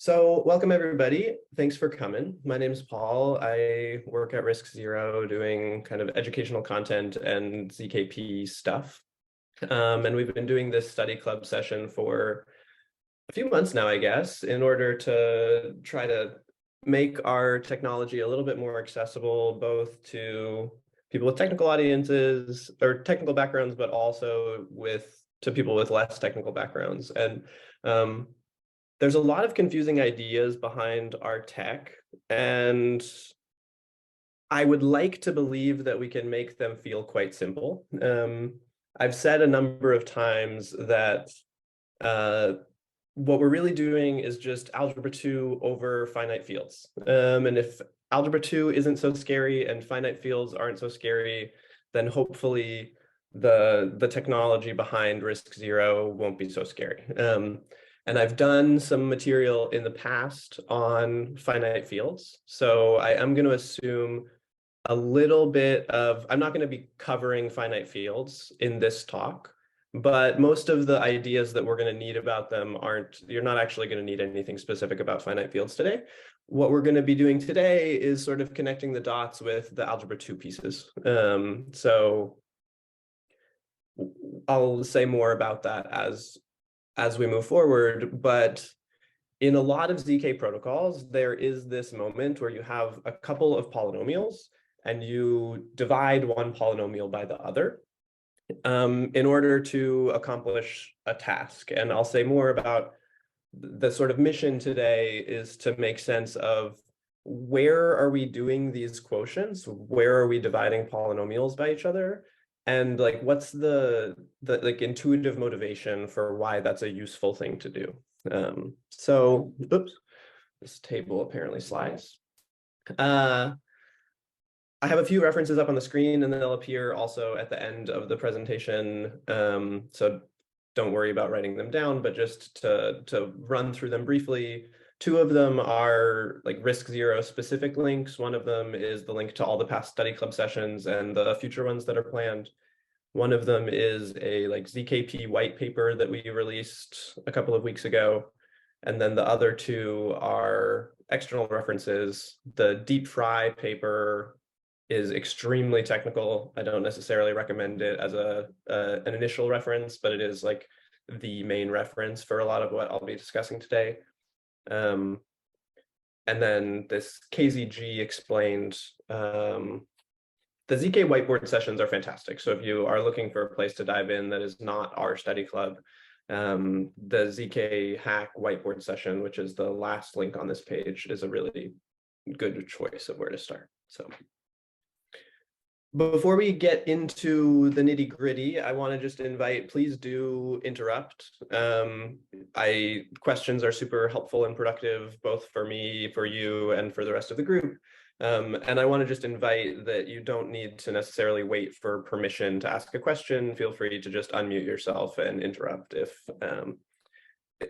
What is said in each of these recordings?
So welcome everybody. Thanks for coming. My name is Paul. I work at RISC Zero doing kind of educational content and ZKP stuff. And we've been doing this study club session for a few months now, I guess, in order to try to make our technology a little bit more accessible, both to people with technical audiences or technical backgrounds, but also to people with less technical backgrounds. And there's a lot of confusing ideas behind our tech, and I would like to believe that we can make them feel quite simple. I've said a number of times that what we're really doing is just algebra 2 over finite fields. And if algebra 2 isn't so scary and finite fields aren't so scary, then hopefully the technology behind RISC Zero won't be so scary. And I've done some material in the past on finite fields. So I am going to assume a little bit of, I'm not going to be covering finite fields in this talk, but most of the ideas that we're going to need about them you're not actually going to need anything specific about finite fields today. What we're going to be doing today is sort of connecting the dots with the algebra 2 pieces. So I'll say more about that as we move forward, but in a lot of ZK protocols, there is this moment where you have a couple of polynomials and you divide one polynomial by the other in order to accomplish a task. And I'll say more about the sort of mission today is to make sense of where are we doing these quotients? Where are we dividing polynomials by each other? And like, what's the like intuitive motivation for why that's a useful thing to do? So, oops, this table apparently slides. I have a few references up on the screen, and then they'll appear also at the end of the presentation. So don't worry about writing them down, but just to run through them briefly. Two of them are like RISC Zero specific links. One of them is the link to all the past study club sessions and the future ones that are planned. One of them is a like ZKP white paper that we released a couple of weeks ago. And then the other two are external references. The Deep Fry paper is extremely technical. I don't necessarily recommend it as an initial reference, but it is like the main reference for a lot of what I'll be discussing today. And then this KZG explained, the ZK whiteboard sessions are fantastic. So if you are looking for a place to dive in that is not our study club, the ZK hack whiteboard session, which is the last link on this page, is a really good choice of where to start. So before we get into the nitty gritty, I want to just invite, please do interrupt. Questions are super helpful and productive, both for me, for you, and for the rest of the group. And I want to just invite that you don't need to necessarily wait for permission to ask a question. Feel free to just unmute yourself and interrupt if,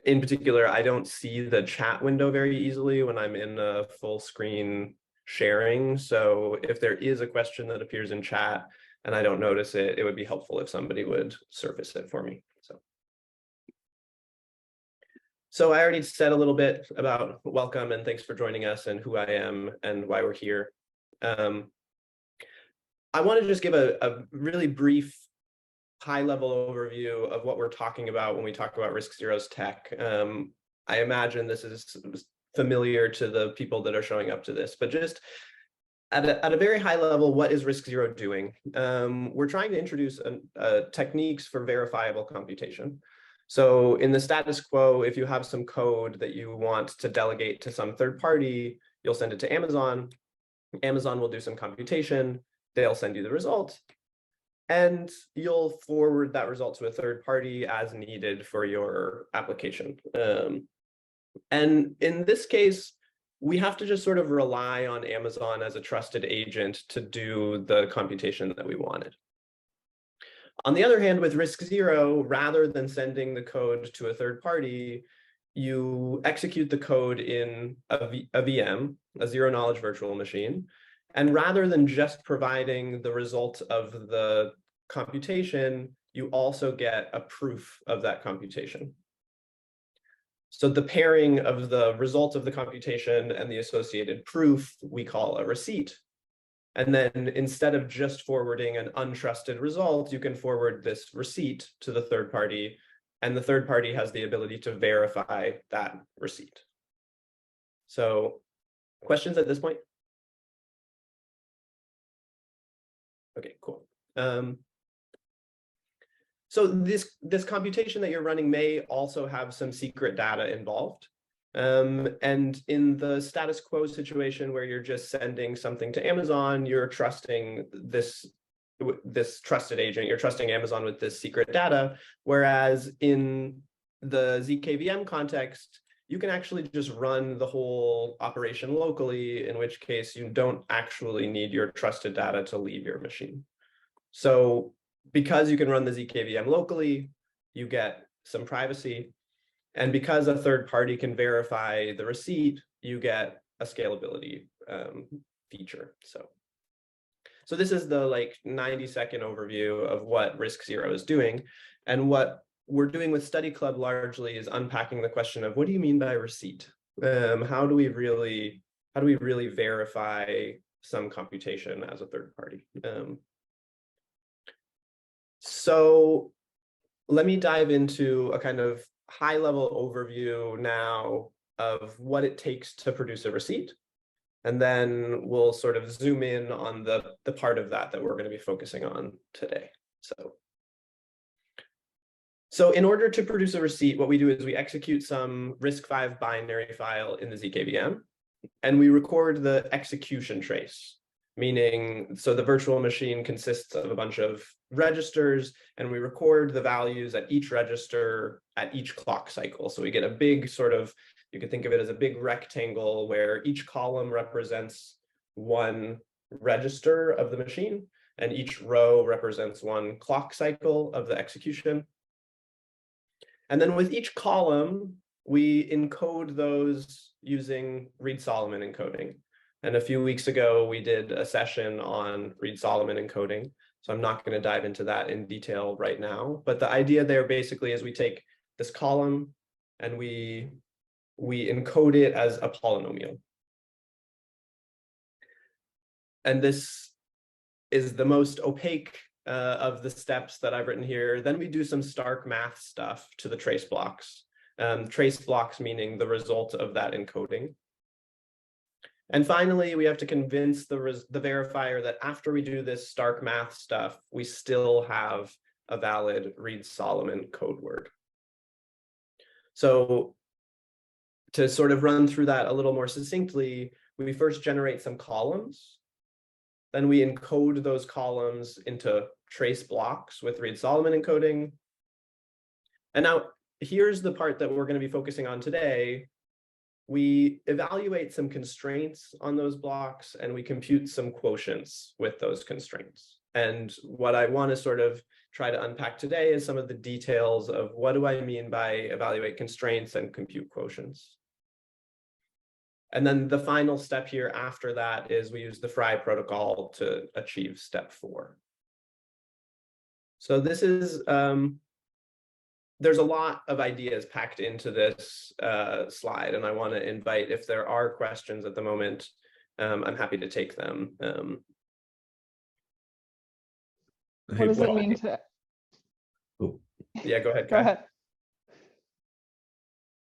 in particular, I don't see the chat window very easily when I'm in a full screen sharing. So if there is a question that appears in chat and I don't notice it, it would be helpful if somebody would surface it for me. So I already said a little bit about welcome and thanks for joining us and who I am and why we're here. I want to just give a really brief high-level overview of what we're talking about when we talk about RISC Zero's tech. I imagine this is familiar to the people that are showing up to this, but just at a very high level, what is RISC Zero doing? We're trying to introduce techniques for verifiable computation. So in the status quo, if you have some code that you want to delegate to some third party, you'll send it to Amazon. Amazon will do some computation. They'll send you the result. And you'll forward that result to a third party as needed for your application. And in this case, we have to just sort of rely on Amazon as a trusted agent to do the computation that we wanted. On the other hand, with RISC Zero, rather than sending the code to a third party, you execute the code in a VM, a zero-knowledge virtual machine. And rather than just providing the result of the computation, you also get a proof of that computation. So the pairing of the result of the computation and the associated proof we call a receipt. And then instead of just forwarding an untrusted result, you can forward this receipt to the third party, and the third party has the ability to verify that receipt. So questions at this point? Okay, cool. So this computation that you're running may also have some secret data involved. And in the status quo situation where you're just sending something to Amazon, you're trusting this trusted agent, you're trusting Amazon with this secret data. Whereas in the ZKVM context, you can actually just run the whole operation locally, in which case you don't actually need your trusted data to leave your machine. So because you can run the ZKVM locally, you get some privacy. And because a third party can verify the receipt, you get a scalability feature. So this is the 90-second overview of what RISC Zero is doing. And what we're doing with Study Club largely is unpacking the question of what do you mean by receipt? How do we really verify some computation as a third party? So let me dive into a kind of high-level overview now of what it takes to produce a receipt. And then we'll sort of zoom in on the part of that we're going to be focusing on today. So in order to produce a receipt, what we do is we execute some risc-v binary file in the ZKVM, and we record the execution trace. Meaning, so the virtual machine consists of a bunch of registers, and we record the values at each register at each clock cycle. So we get a big sort of, you could think of it as a big rectangle where each column represents one register of the machine, and each row represents one clock cycle of the execution. And then with each column, we encode those using Reed-Solomon encoding. And a few weeks ago, we did a session on Reed-Solomon encoding. So I'm not going to dive into that in detail right now. But the idea there basically is we take this column and we encode it as a polynomial. And this is the most opaque of the steps that I've written here. Then we do some stark math stuff to the trace blocks. Trace blocks meaning the result of that encoding. And finally, we have to convince the verifier that after we do this stark math stuff, we still have a valid Reed-Solomon code word. So to sort of run through that a little more succinctly, we first generate some columns. Then we encode those columns into trace blocks with Reed-Solomon encoding. And now here's the part that we're going to be focusing on today. We evaluate some constraints on those blocks, and we compute some quotients with those constraints. And what I want to sort of try to unpack today is some of the details of what do I mean by evaluate constraints and compute quotients. And then the final step here after that is we use the Fry protocol to achieve step 4. So this is there's a lot of ideas packed into this slide, and I want to invite, if there are questions at the moment, I'm happy to take them. What does it mean to? Oh. Yeah, go ahead. Go ahead.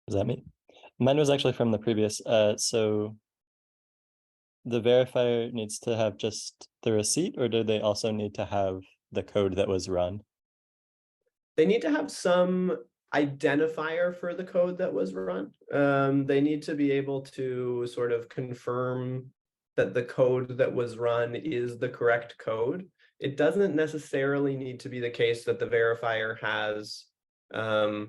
Is that me? Mine was actually from the previous. So the verifier needs to have just the receipt, or do they also need to have the code that was run? They need to have some identifier for the code that was run. They need to be able to sort of confirm that the code that was run is the correct code. It doesn't necessarily need to be the case that the verifier has, there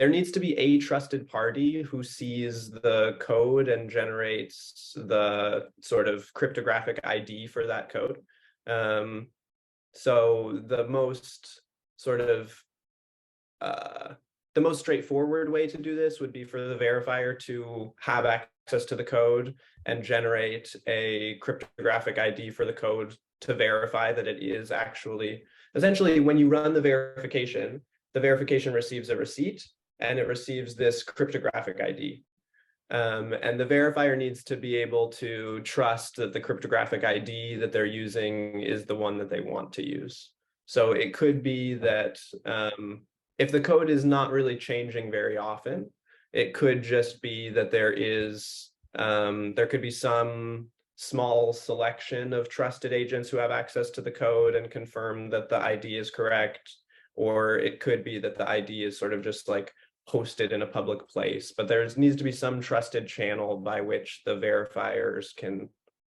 needs to be a trusted party who sees the code and generates the sort of cryptographic ID for that code. So the most sort of the most straightforward way to do this would be for the verifier to have access to the code and generate a cryptographic ID for the code to verify that it is actually, essentially when you run the verification receives a receipt, and it receives this cryptographic ID. And the verifier needs to be able to trust that the cryptographic ID that they're using is the one that they want to use. So it could be that if the code is not really changing very often, it could just be that there could be some small selection of trusted agents who have access to the code and confirm that the ID is correct. Or it could be that the ID is sort of just like posted in a public place, but there needs to be some trusted channel by which the verifiers can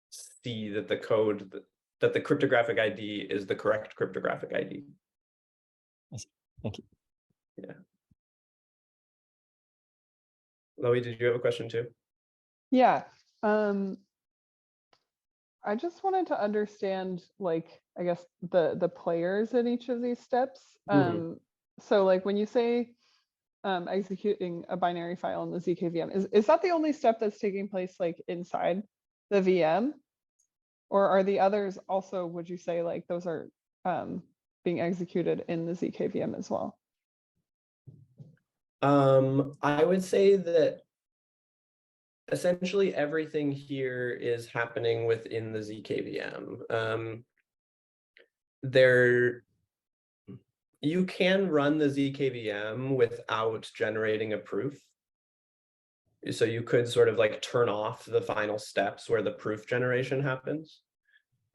see that the code, that the cryptographic ID is the correct cryptographic ID. Thank you. Yeah. Loie, did you have a question too? Yeah. I just wanted to understand, like, I guess the players in each of these steps. So like when you say executing a binary file in the ZK-VM, is that the only step that's taking place like inside the VM? Or are the others also, would you say, like those are being executed in the ZK-VM as well? I would say that essentially everything here is happening within the ZK-VM. You can run the ZK-VM without generating a proof. So you could sort of like turn off the final steps where the proof generation happens.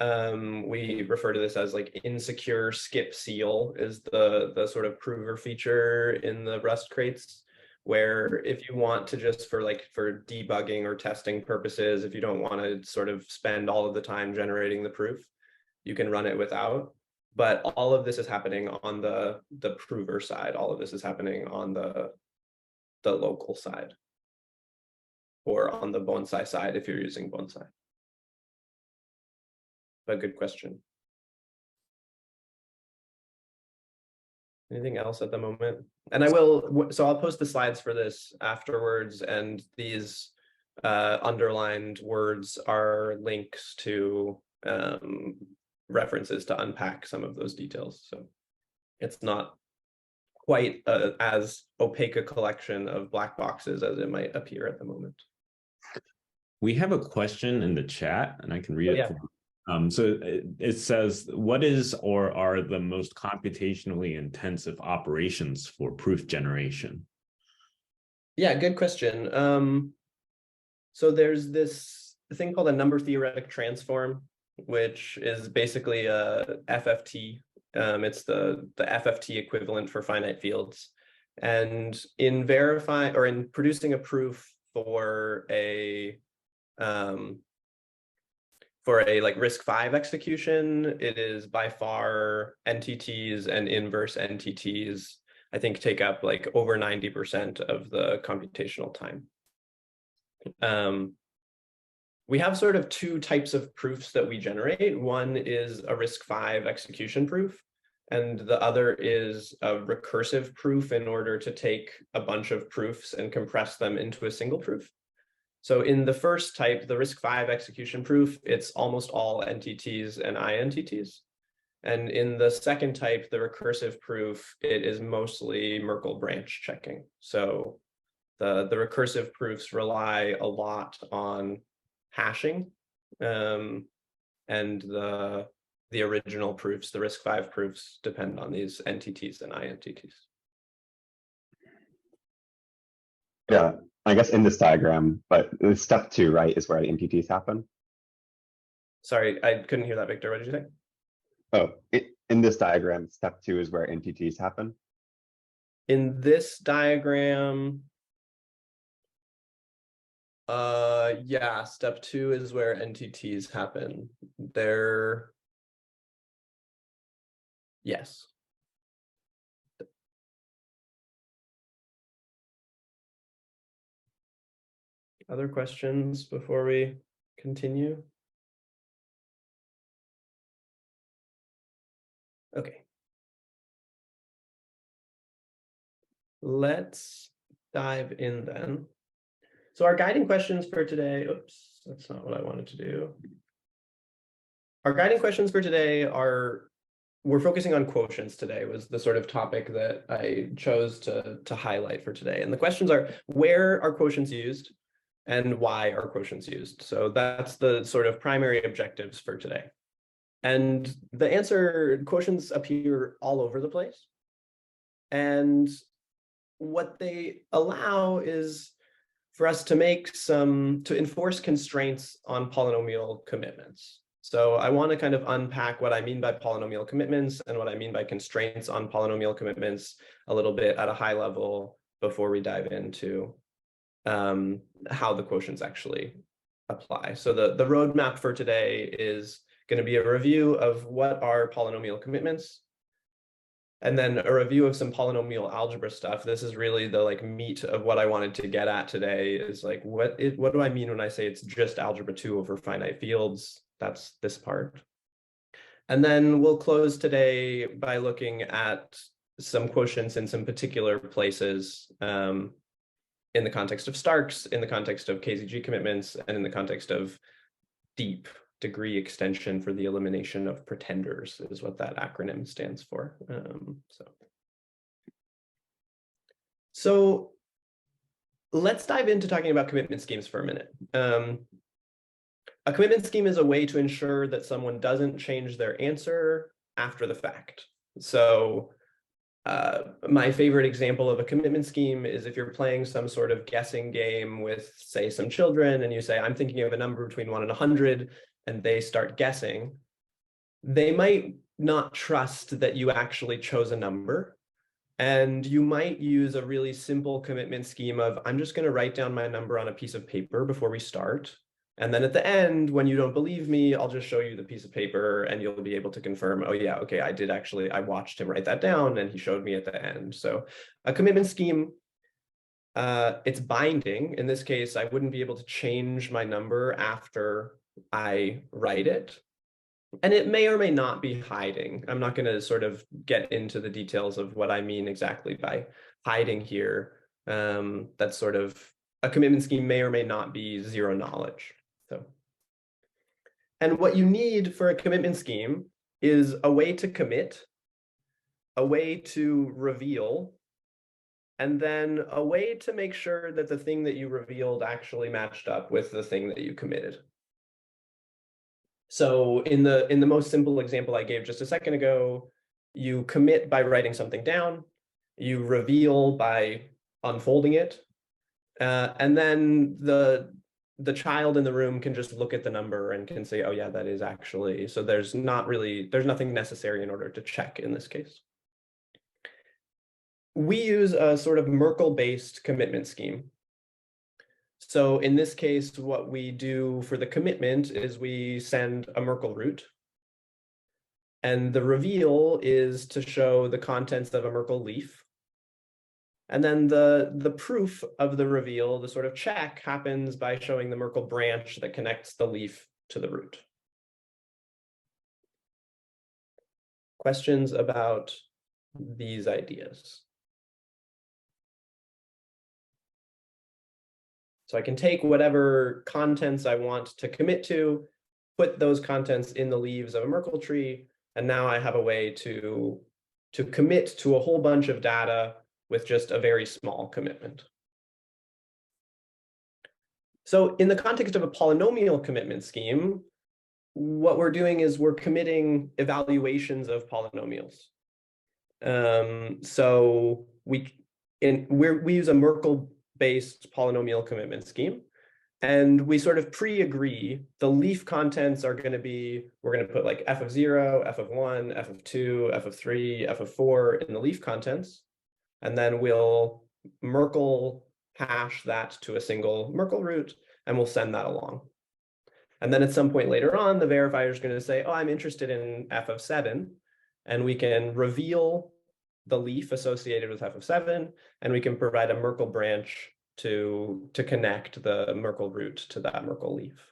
We refer to this as like insecure skip seal is the sort of prover feature in the Rust crates, where if you want to just for debugging or testing purposes, if you don't want to sort of spend all of the time generating the proof, you can run it without. But all of this is happening on the prover side. All of this is happening on the local side, or on the Bonsai side if you're using Bonsai. But good question. Anything else at the moment? And so I'll post the slides for this afterwards, and these underlined words are links to references to unpack some of those details. So it's not quite as opaque a collection of black boxes as it might appear at the moment. We have a question in the chat, and I can read it. Yeah. So it says, what is or are the most computationally intensive operations for proof generation? Yeah, good question. So there's this thing called a number theoretic transform, which is basically a FFT. It's the FFT equivalent for finite fields. And in producing a proof for a like risc-v execution, it is by far NTTs and inverse NTTs, I think, take up like over 90% of the computational time. We have sort of two types of proofs that we generate. One is a risc-v execution proof, and the other is a recursive proof in order to take a bunch of proofs and compress them into a single proof. So in the first type, the risc-v execution proof, it's almost all NTTs and INTTs. And in the second type, the recursive proof, it is mostly Merkle branch checking. So the recursive proofs rely a lot on hashing, and the original proofs, the risc-v proofs, depend on these NTTs and INTTs. Yeah, I guess in this diagram, but step 2, right, is where NTTs happen. Sorry, I couldn't hear that, Victor. What did you say? Oh, in this diagram, step 2 is where NTTs happen. In this diagram, yeah, step 2 is where NTTs happen. Yes. Other questions before we continue? Okay. Let's dive in then. So our guiding questions for today, oops, that's not what I wanted to do. Our guiding questions for today are we're focusing on quotients today, was the sort of topic that I chose to highlight for today. And the questions are, where are quotients used and why are quotients used? So that's the sort of primary objectives for today. And the answer, quotients appear all over the place. And what they allow is for us to to enforce constraints on polynomial commitments. So I want to kind of unpack what I mean by polynomial commitments and what I mean by constraints on polynomial commitments a little bit at a high level before we dive into how the quotients actually apply. So the roadmap for today is going to be a review of what are polynomial commitments, and then a review of some polynomial algebra stuff. This is really the like meat of what I wanted to get at today, is like, what do I mean when I say it's just algebra 2 over finite fields? That's this part. And then we'll close today by looking at some quotients in some particular places in the context of Starks, in the context of KZG commitments, and in the context of deep degree extension for the elimination of pretenders, is what that acronym stands for. So let's dive into talking about commitment schemes for a minute. A commitment scheme is a way to ensure that someone doesn't change their answer after the fact. So my favorite example of a commitment scheme is if you're playing some sort of guessing game with, say, some children, and you say, I'm thinking of a number between 1 and 100, and they start guessing. They might not trust that you actually chose a number. And you might use a really simple commitment scheme of, I'm just going to write down my number on a piece of paper before we start. And then at the end, when you don't believe me, I'll just show you the piece of paper and you'll be able to confirm, oh yeah, okay, I watched him write that down and he showed me at the end. So a commitment scheme, it's binding. In this case, I wouldn't be able to change my number after I write it. And it may or may not be hiding. I'm not going to sort of get into the details of what I mean exactly by hiding here. That's sort of, a commitment scheme may or may not be zero knowledge. So, and what you need for a commitment scheme is a way to commit, a way to reveal, and then a way to make sure that the thing that you revealed actually matched up with the thing that you committed. So in the most simple example I gave just a second ago, you commit by writing something down, you reveal by unfolding it, and then the child in the room can just look at the number and can say, oh yeah, that is actually, so there's nothing necessary in order to check in this case. We use a sort of Merkle-based commitment scheme. So in this case, what we do for the commitment is we send a Merkle root. And the reveal is to show the contents of a Merkle leaf. And then the proof of the reveal, the sort of check, happens by showing the Merkle branch that connects the leaf to the root. Questions about these ideas? So I can take whatever contents I want to commit to, put those contents in the leaves of a Merkle tree, and now I have a way to commit to a whole bunch of data with just a very small commitment. So in the context of a polynomial commitment scheme, what we're doing is we're committing evaluations of polynomials. So we use a Merkle-based polynomial commitment scheme, and we sort of pre-agree the leaf contents are going to be, we're going to put like f of 0, f of 1, f of 2, f of 3, f of 4 in the leaf contents. And then we'll Merkle hash that to a single Merkle root, and we'll send that along. And then at some point later on, the verifier is going to say, oh, I'm interested in f of 7. And we can reveal the leaf associated with f of 7, and we can provide a Merkle branch to connect the Merkle root to that Merkle leaf.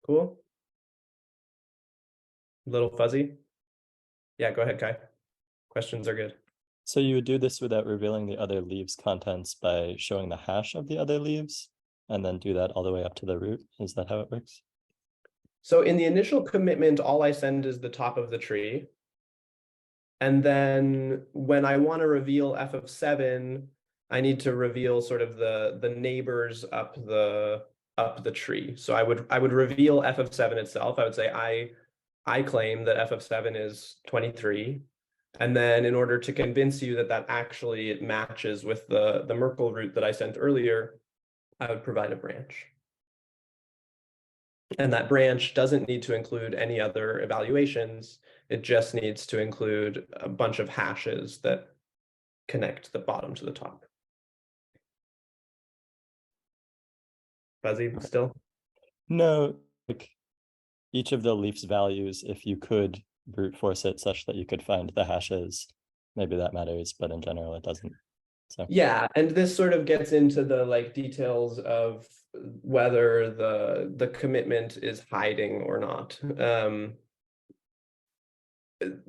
Cool? A little fuzzy? Yeah, go ahead, Kai. Questions are good. So you would do this without revealing the other leaves' contents by showing the hash of the other leaves, and then do that all the way up to the root? Is that how it works? So in the initial commitment, all I send is the top of the tree. And then when I want to reveal f of 7, I need to reveal sort of the neighbors up the tree. So I would reveal f of 7 itself. I would say I claim that f of 7 is 23. And then in order to convince you that that actually matches with the Merkle root that I sent earlier, I would provide a branch. And that branch doesn't need to include any other evaluations. It just needs to include a bunch of hashes that connect the bottom to the top. Fuzzy still? No, like each of the leaf's values, if you could brute force it such that you could find the hashes, maybe that matters, but in general it doesn't. So yeah, and this sort of gets into the like details of whether the commitment is hiding or not.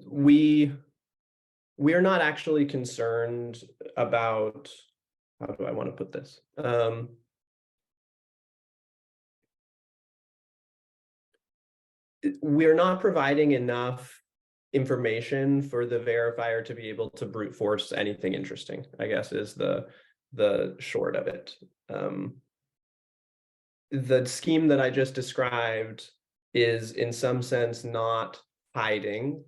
We're not actually concerned about, how do I want to put this? We're not providing enough information for the verifier to be able to brute force anything interesting, I guess, is the short of it. The scheme that I just described is in some sense not hiding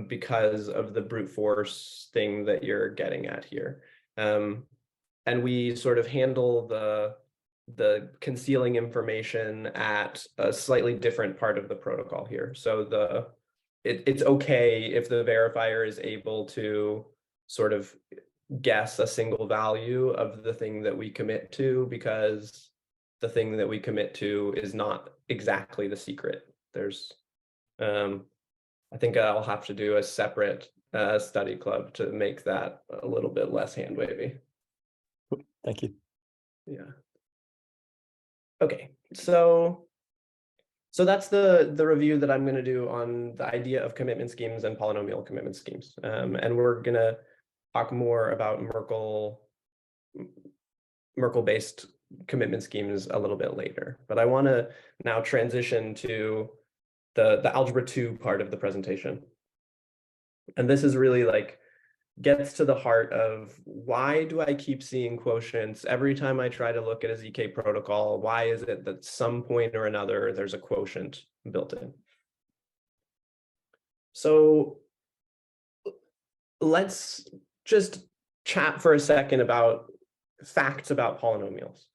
because of the brute force thing that you're getting at here. And we sort of handle the concealing information at a slightly different part of the protocol here. So it's okay if the verifier is able to sort of guess a single value of the thing that we commit to, because the thing that we commit to is not exactly the secret. There's, I think I'll have to do a separate study club to make that a little bit less hand wavy. thank you. Yeah. Okay, so that's the review that I'm going to do on the idea of commitment schemes and polynomial commitment schemes. And we're going to talk more about Merkle-based commitment schemes a little bit later. But I want to now transition to the algebra 2 part of the presentation. And this is really like gets to the heart of why do I keep seeing quotients every time I try to look at a ZK protocol? Why is it that some point or another there's a quotient built in? So let's just chat for a second about facts about polynomials.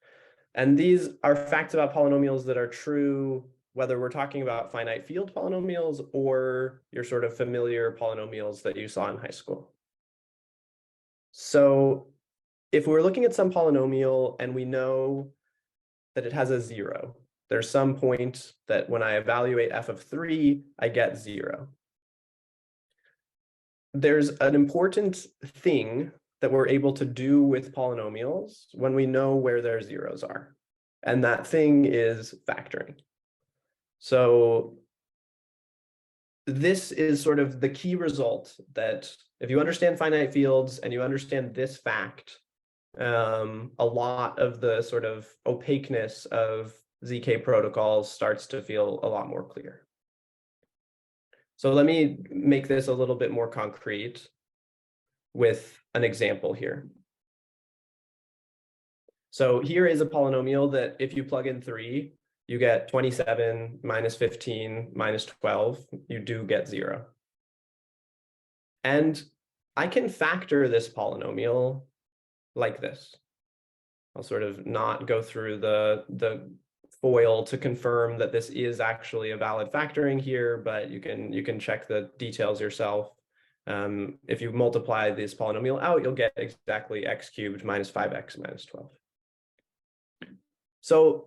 And these are facts about polynomials that are true whether we're talking about finite field polynomials or your sort of familiar polynomials that you saw in high school. So if we're looking at some polynomial and we know that it has a 0, there's some point that when I evaluate f of 3, I get 0. There's an important thing that we're able to do with polynomials when we know where their zeros are. And that thing is factoring. So this is sort of the key result, that if you understand finite fields and you understand this fact, a lot of the sort of opaqueness of ZK protocols starts to feel a lot more clear. So let me make this a little bit more concrete with an example here. So here is a polynomial that if you plug in 3, you get 27 minus 15 minus 12, you do get 0. And I can factor this polynomial like this. I'll sort of not go through the FOIL to confirm that this is actually a valid factoring here, but you can check the details yourself. If you multiply this polynomial out, you'll get exactly x cubed minus 5x minus 12. So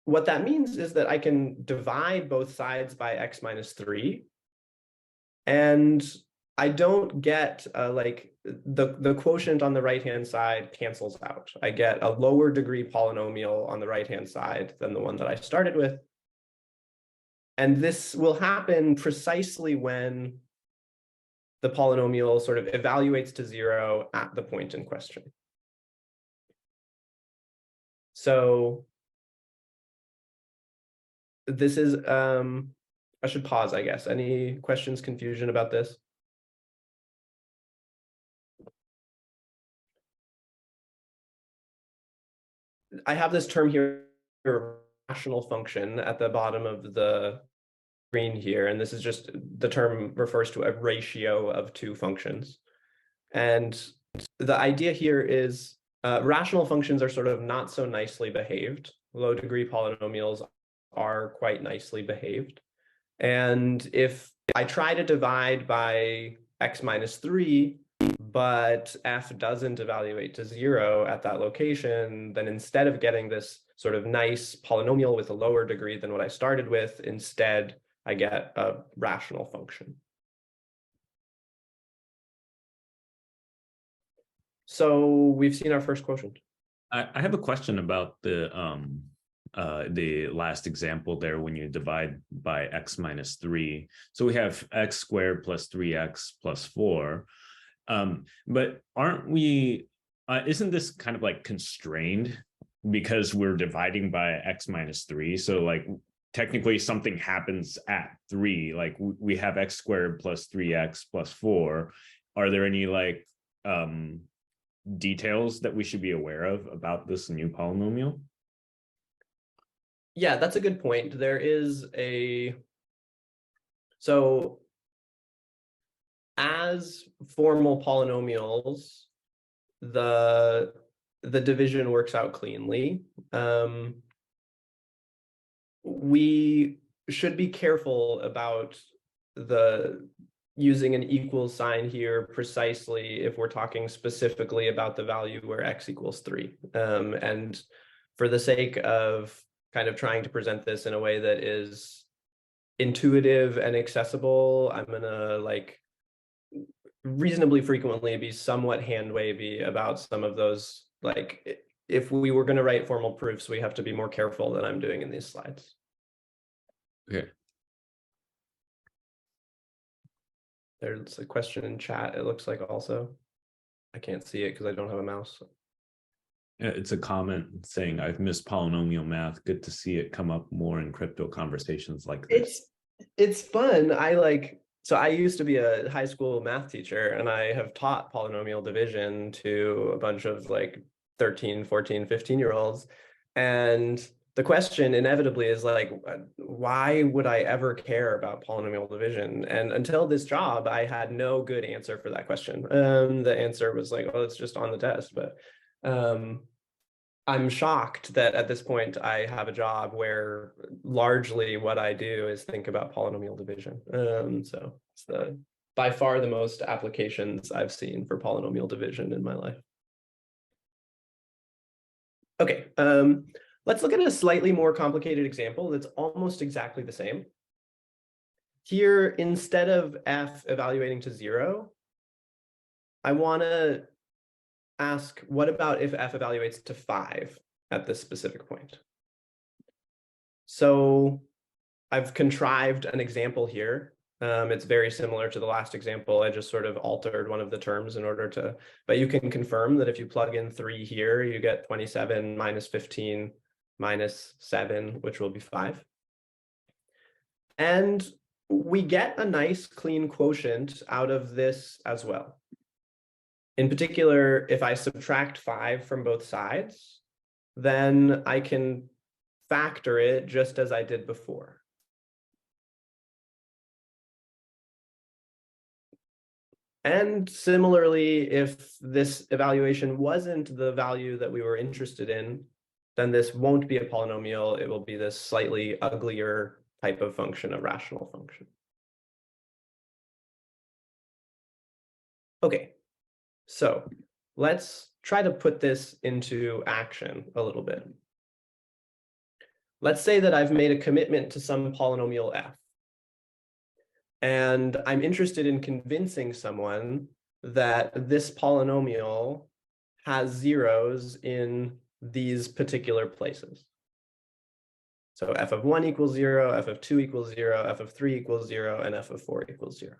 what that means is that I can divide both sides by x minus 3, and I don't get like the quotient on the right-hand side cancels out. I get a lower degree polynomial on the right-hand side than the one that I started with. And this will happen precisely when the polynomial sort of evaluates to 0 at the point in question. So this is, I should pause, I guess. Any questions, confusion about this? I have this term here, rational function, at the bottom of the screen here, and this is just, the term refers to a ratio of two functions. And the idea here is rational functions are sort of not so nicely behaved. Low degree polynomials are quite nicely behaved. And if I try to divide by x minus 3, but f doesn't evaluate to 0 at that location, then instead of getting this sort of nice polynomial with a lower degree than what I started with, instead I get a rational function. So we've seen our first quotient. I have a question about the last example there when you divide by x minus 3. So we have x squared plus 3x plus 4. But aren't we, isn't this kind of like constrained because we're dividing by x minus 3? So like technically something happens at 3, like we have x squared plus 3x plus 4. Are there any like details that we should be aware of about this new polynomial? Yeah, that's a good point. There is so as formal polynomials, the division works out cleanly. We should be careful about using an equal sign here precisely if we're talking specifically about the value where x equals 3. And for the sake of kind of trying to present this in a way that is intuitive and accessible, I'm gonna like reasonably frequently be somewhat hand wavy about some of those. Like if we were going to write formal proofs, we have to be more careful than I'm doing in these slides. Okay. There's a question in chat, it looks like also. I can't see it because I don't have a mouse. Yeah, it's a comment saying, I've missed polynomial math. Good to see it come up more in crypto conversations like this. It's fun. So I used to be a high school math teacher, and I have taught polynomial division to a bunch of like 13, 14, 15-year-olds. And the question inevitably is like, why would I ever care about polynomial division? And until this job, I had no good answer for that question. The answer was like, oh, it's just on the test. But I'm shocked that at this point I have a job where largely what I do is think about polynomial division. So it's by far the most applications I've seen for polynomial division in my life. Okay, let's look at a slightly more complicated example that's almost exactly the same. Here, instead of f evaluating to 0, I want to ask, what about if f evaluates to 5 at this specific point? So I've contrived an example here. It's very similar to the last example. I just sort of altered one of the terms in order to, but you can confirm that if you plug in 3 here, you get 27 minus 15 minus 7, which will be 5. And we get a nice clean quotient out of this as well. In particular, if I subtract 5 from both sides, then I can factor it just as I did before. And similarly, if this evaluation wasn't the value that we were interested in, then this won't be a polynomial. It will be this slightly uglier type of function, a rational function. Okay, so let's try to put this into action a little bit. Let's say that I've made a commitment to some polynomial f. And I'm interested in convincing someone that this polynomial has zeros in these particular places. So f of 1 equals 0, f of 2 equals 0, f of 3 equals 0, and f of 4 equals 0.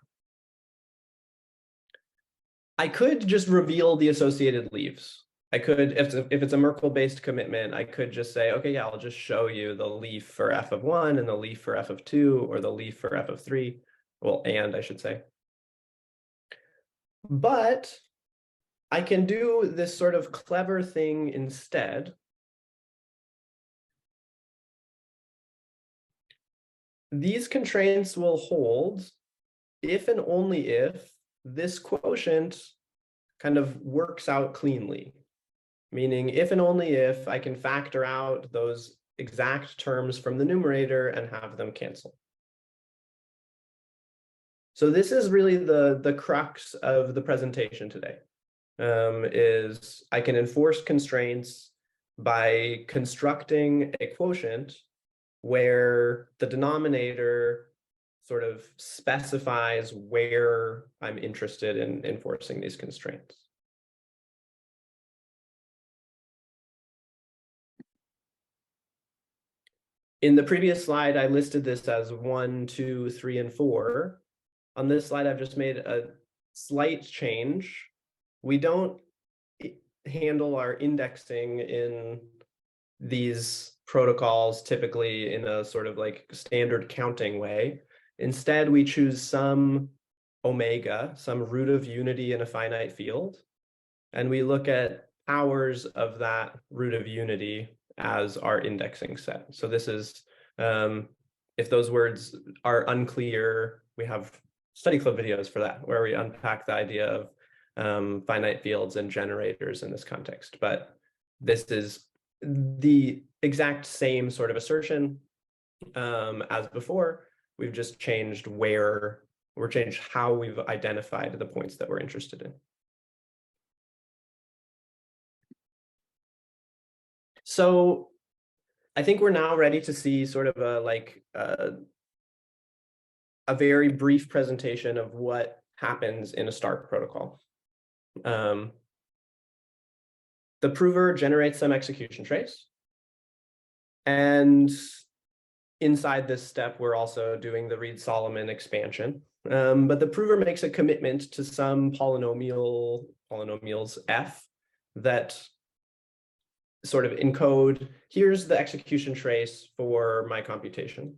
I could just reveal the associated leaves. I could, if it's a Merkle-based commitment, I could just say, okay, yeah, I'll just show you the leaf for f of 1 and the leaf for f of 2, or the leaf for f of 3. Well, and I should say. But I can do this sort of clever thing instead. These constraints will hold if and only if this quotient kind of works out cleanly. Meaning if and only if I can factor out those exact terms from the numerator and have them cancel. So this is really the crux of the presentation today, is I can enforce constraints by constructing a quotient where the denominator sort of specifies where I'm interested in enforcing these constraints. In the previous slide, I listed this as 1, 2, 3, and 4. On this slide, I've just made a slight change. We don't handle our indexing in these protocols typically in a sort of like standard counting way. Instead, we choose some omega, some root of unity in a finite field, and we look at powers of that root of unity as our indexing set. So this is, if those words are unclear, we have study club videos for that, where we unpack the idea of finite fields and generators in this context. But this is the exact same sort of assertion as before. We've just changed how we've identified the points that we're interested in. So I think we're now ready to see sort of a very brief presentation of what happens in a Stark protocol. The prover generates some execution trace. And inside this step, we're also doing the Reed-Solomon expansion. But the prover makes a commitment to some polynomials f that sort of encode, here's the execution trace for my computation.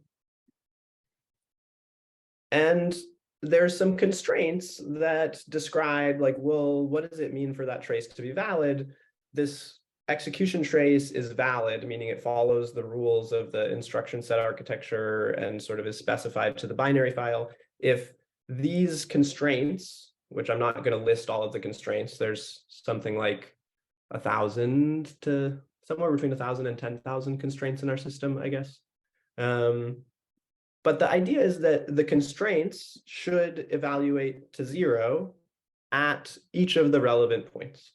And there's some constraints that describe like, well, what does it mean for that trace to be valid? This execution trace is valid, meaning it follows the rules of the instruction set architecture and sort of is specified to the binary file. If these constraints, which I'm not going to list all of the constraints, there's something like 1,000 to somewhere between 1,000 and 10,000 constraints in our system, I guess. But the idea is that the constraints should evaluate to 0 at each of the relevant points.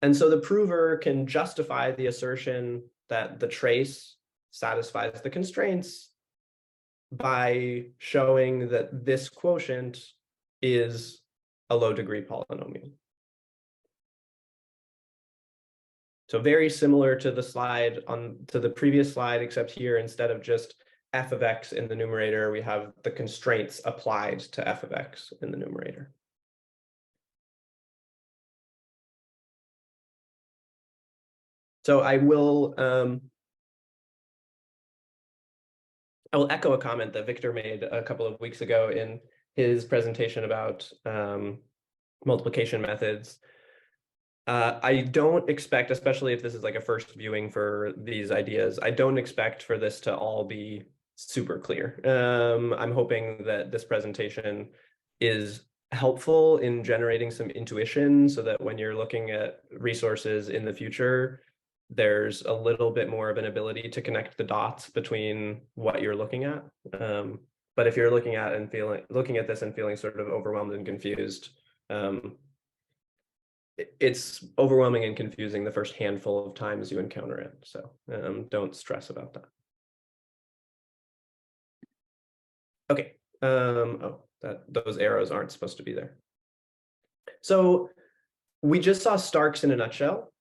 And so the prover can justify the assertion that the trace satisfies the constraints by showing that this quotient is a low-degree polynomial. So very similar to the previous slide, except here instead of just f of x in the numerator, we have the constraints applied to f of x in the numerator. So I will echo a comment that Victor made a couple of weeks ago in his presentation about multiplication methods. I don't expect, especially if this is like a first viewing for these ideas, I don't expect for this to all be super clear. I'm hoping that this presentation is helpful in generating some intuition so that when you're looking at resources in the future, there's a little bit more of an ability to connect the dots between what you're looking at. But if you're looking at this and feeling sort of overwhelmed and confused, it's overwhelming and confusing the first handful of times you encounter it. So don't stress about that. Okay. Those arrows aren't supposed to be there. So we just saw Starks in a nutshell.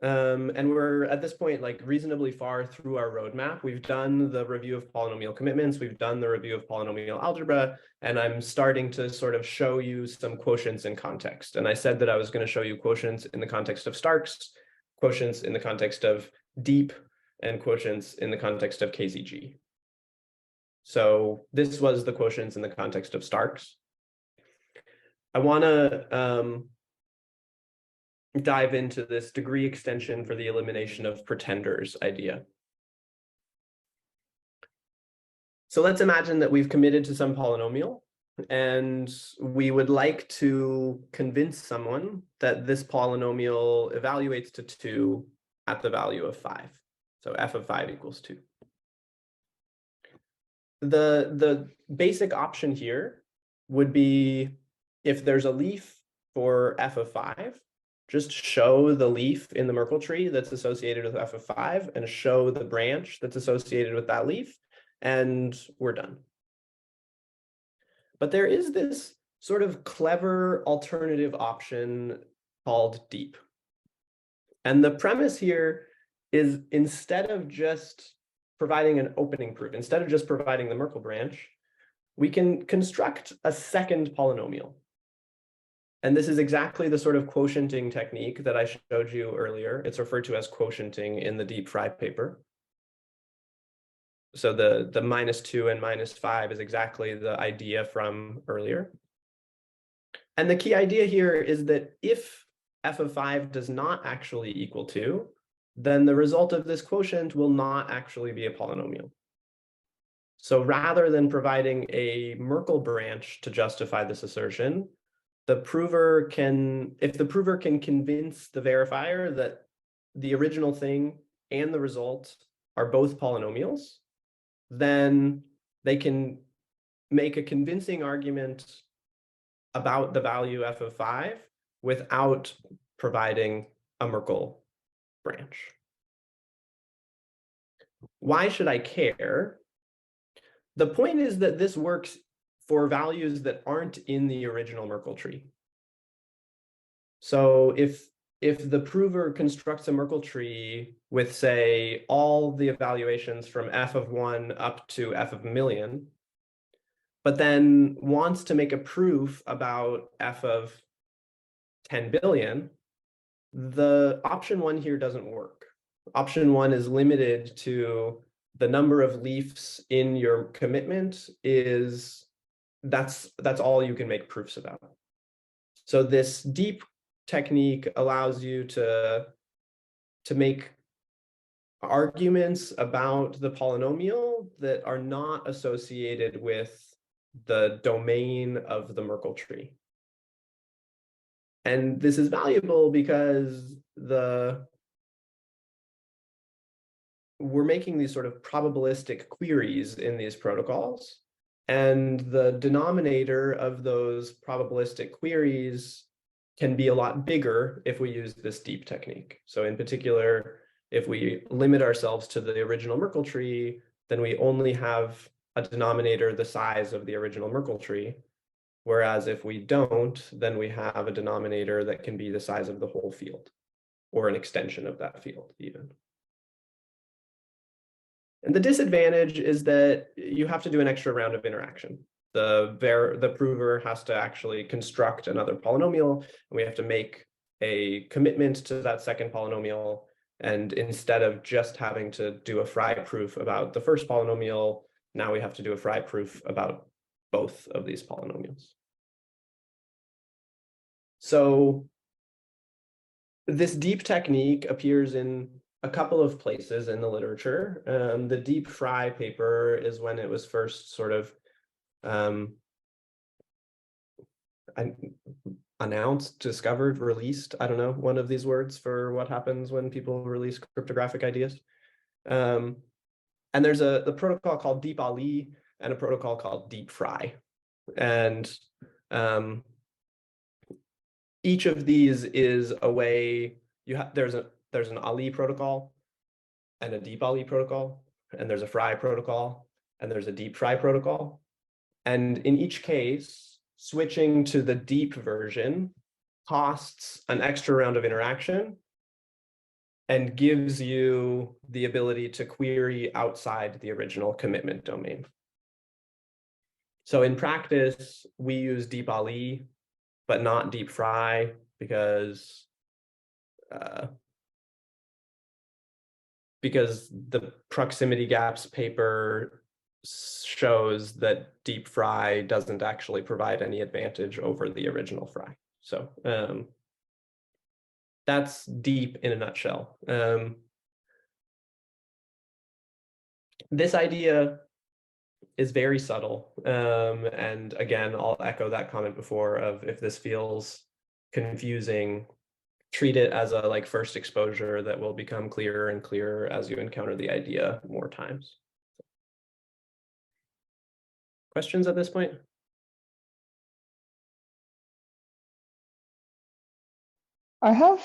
And we're at this point like reasonably far through our roadmap. We've done the review of polynomial commitments, we've done the review of polynomial algebra, and I'm starting to sort of show you some quotients in context. And I said that I was going to show you quotients in the context of Starks, quotients in the context of deep, and quotients in the context of KZG. So this was the quotients in the context of Starks. I want to dive into this degree extension for the elimination of pretenders idea. So let's imagine that we've committed to some polynomial, and we would like to convince someone that this polynomial evaluates to 2 at the value of 5. So f of 5 equals 2. The basic option here would be, if there's a leaf for f of 5, just show the leaf in the Merkle tree that's associated with f of 5 and show the branch that's associated with that leaf, and we're done. But there is this sort of clever alternative option called deep. And the premise here is, instead of just providing an opening proof, instead of just providing the Merkle branch, we can construct a second polynomial. And this is exactly the sort of quotienting technique that I showed you earlier. It's referred to as quotienting in the Deep Fry paper. So the -2 and -5 is exactly the idea from earlier. And the key idea here is that if f of 5 does not actually equal 2, then the result of this quotient will not actually be a polynomial. So rather than providing a Merkle branch to justify this assertion, the prover can, if the prover can convince the verifier that the original thing and the result are both polynomials, then they can make a convincing argument about the value f of 5 without providing a Merkle branch. Why should I care? The point is that this works for values that aren't in the original Merkle tree. So if the prover constructs a Merkle tree with, say, all the evaluations from f of 1 up to f of a million, but then wants to make a proof about f of 10 billion, the option 1 here doesn't work. Option 1 is limited to the number of leaves in your commitment is, that's all you can make proofs about. So this deep technique allows you to make arguments about the polynomial that are not associated with the domain of the Merkle tree. And this is valuable because we're making these sort of probabilistic queries in these protocols, and the denominator of those probabilistic queries can be a lot bigger if we use this deep technique. So in particular, if we limit ourselves to the original Merkle tree, then we only have a denominator the size of the original Merkle tree. Whereas if we don't, then we have a denominator that can be the size of the whole field, or an extension of that field even. And the disadvantage is that you have to do an extra round of interaction. The prover has to actually construct another polynomial, and we have to make a commitment to that second polynomial. And instead of just having to do a Fry proof about the first polynomial, now we have to do a Fry proof about both of these polynomials. So this deep technique appears in a couple of places in the literature. The Deep Fry paper is when it was first sort of announced, discovered, released. I don't know, one of these words for what happens when people release cryptographic ideas. And there's the protocol called Deep Ali and a protocol called Deep Fry. And each of these is a way there's an Ali protocol and a Deep Ali protocol, and there's a Fry protocol, and there's a Deep Fry protocol. And in each case, switching to the deep version costs an extra round of interaction, and gives you the ability to query outside the original commitment domain. So in practice, we use deep Ali, but not deep Fry, because the proximity gaps paper shows that deep Fry doesn't actually provide any advantage over the original Fry. So that's deep in a nutshell. This idea is very subtle. And again, I'll echo that comment before of, if this feels confusing, treat it as a like first exposure that will become clearer and clearer as you encounter the idea more times. Questions at this point? I have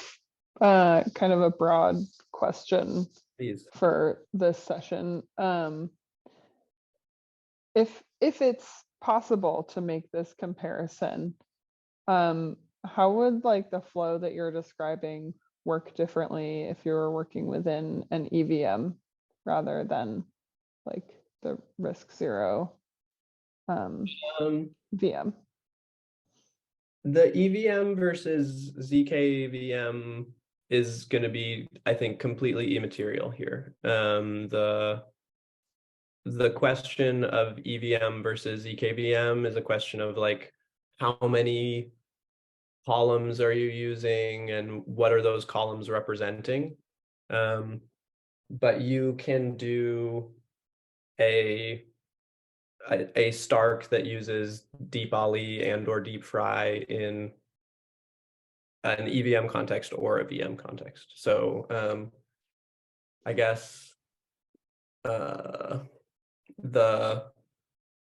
kind of a broad question Please. for this session. If it's possible to make this comparison, how would like the flow that you're describing work differently if you were working within an EVM rather than like the RISC Zero VM? The EVM versus ZK VM is going to be, I think, completely immaterial here. The question of EVM versus ZKVM is a question of like, how many columns are you using and what are those columns representing? But you can do a Stark that uses deep Ali and or deep Fry in an EVM context or a VM context. So I guess the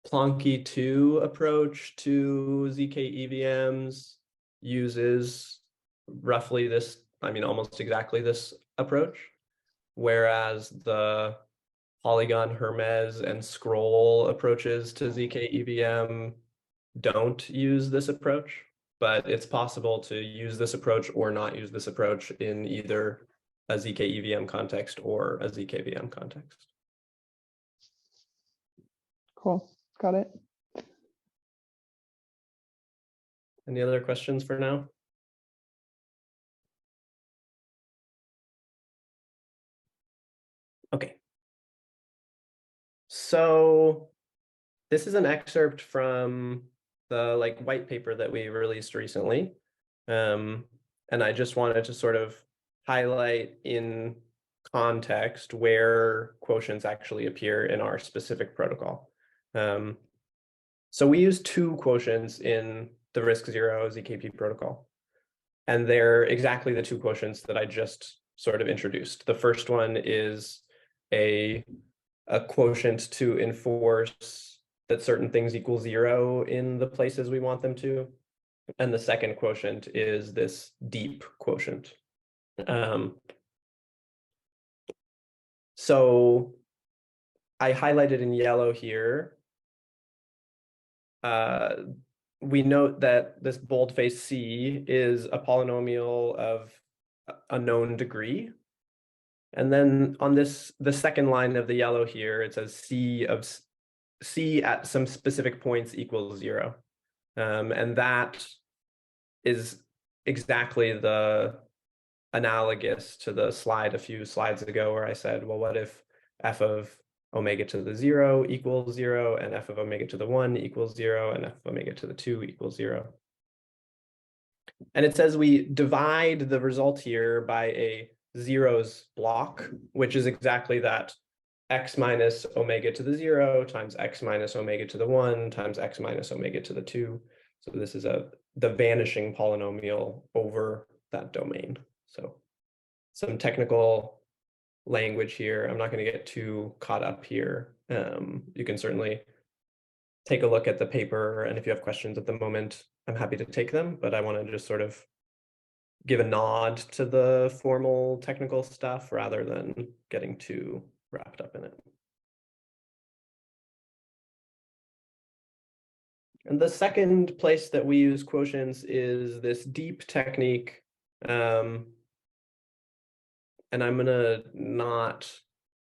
Plonky 2 approach to ZK EVMs uses roughly this, I mean, almost exactly this approach, whereas the Polygon, Hermes, and Scroll approaches to ZK EVM don't use this approach, but it's possible to use this approach or not use this approach in either a ZK EVM context or a ZK VM context. Cool, got it. Any other questions for now? Okay. So this is an excerpt from the like white paper that we released recently. And I just wanted to sort of highlight in context where quotients actually appear in our specific protocol. So we use two quotients in the RISC Zero ZKP protocol. And they're exactly the two quotients that I just sort of introduced. The first one is a quotient to enforce that certain things equal 0 in the places we want them to. And the second quotient is this deep quotient. So I highlighted in yellow here. We note that this boldface C is a polynomial of a known degree. And then on this, the second line of the yellow here, it says C at some specific points equals 0. And that is exactly the analogous to the slide a few slides ago where I said, well, what if f of omega to the 0 equals 0 and f of omega to the 1 equals 0 and f of omega to the 2 equals 0? And it says we divide the result here by a zeros block, which is exactly that x minus omega to the 0 times x minus omega to the 1 times x minus omega to the 2. So this is the vanishing polynomial over that domain. So some technical language here. I'm not going to get too caught up here. You can certainly take a look at the paper, and if you have questions at the moment, I'm happy to take them, but I want to just sort of give a nod to the formal technical stuff rather than getting too wrapped up in it. And the second place that we use quotients is this deep technique. and I'm gonna not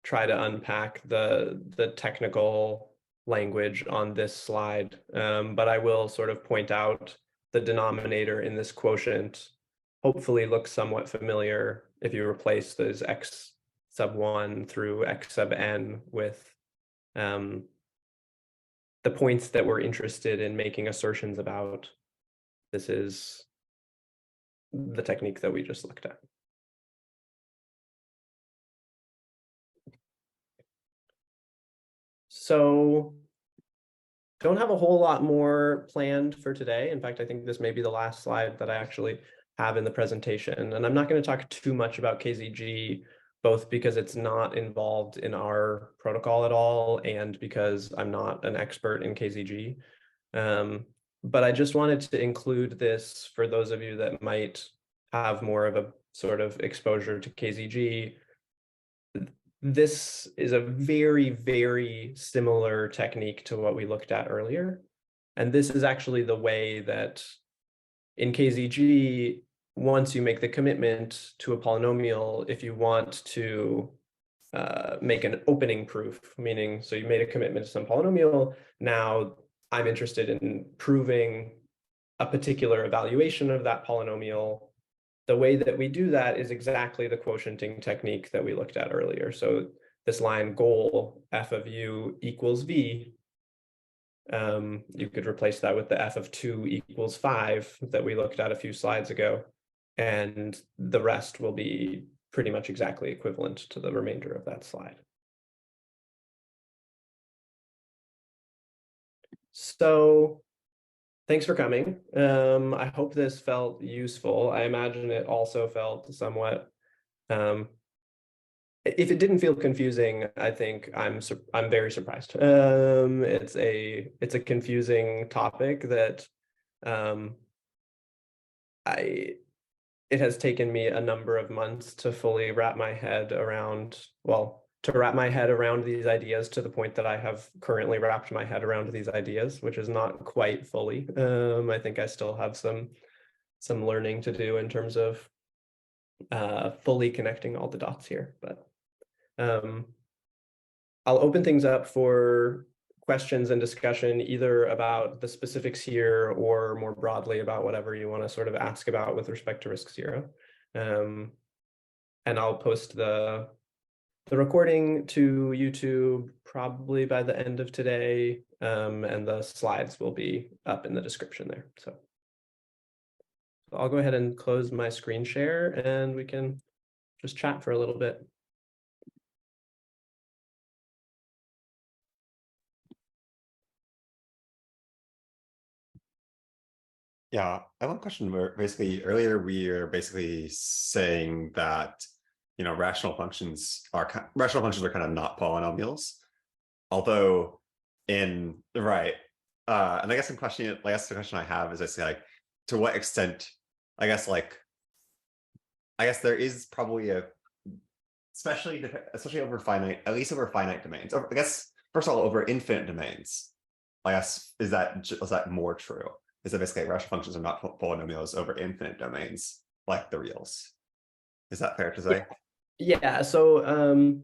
try to unpack the technical language on this slide, but I will sort of point out the denominator in this quotient hopefully looks somewhat familiar if you replace those x sub 1 through x sub n with the points that we're interested in making assertions about. This is the technique that we just looked at. So don't have a whole lot more planned for today. In fact, I think this may be the last slide that I actually have in the presentation. And I'm not going to talk too much about KZG, both because it's not involved in our protocol at all, and because I'm not an expert in KZG. But I just wanted to include this for those of you that might have more of a sort of exposure to KZG. This is a very, very similar technique to what we looked at earlier. And this is actually the way that in KZG, once you make the commitment to a polynomial, if you want to make an opening proof, meaning, so you made a commitment to some polynomial, now I'm interested in proving a particular evaluation of that polynomial. The way that we do that is exactly the quotienting technique that we looked at earlier. So this line goal f of u equals v, you could replace that with the f of 2 equals 5 that we looked at a few slides ago, and the rest will be pretty much exactly equivalent to the remainder of that slide. So thanks for coming. I hope this felt useful. I imagine it also felt somewhat, if it didn't feel confusing, I think I'm very surprised. It's a confusing topic that it has taken me a number of months to fully wrap my head around, well, to wrap my head around these ideas to the point that I have currently wrapped my head around these ideas, which is not quite fully. I think I still have some learning to do in terms of fully connecting all the dots here, but I'll open things up for questions and discussion, either about the specifics here or more broadly about whatever you want to sort of ask about with respect to RISC Zero. And I'll post the recording to YouTube probably by the end of today, and the slides will be up in the description there. So I'll go ahead and close my screen share and we can just chat for a little bit. Yeah, I have one question where basically earlier we were basically saying that, you know, rational functions are kind of not polynomials, although and I guess the question I have is basically like, to what extent, I guess there is probably especially over finite, at least over finite domains, or I guess first of all over infinite domains, I guess is that more true? Is that basically rational functions are not polynomials over infinite domains like the reals? Is that fair to say? Yeah, so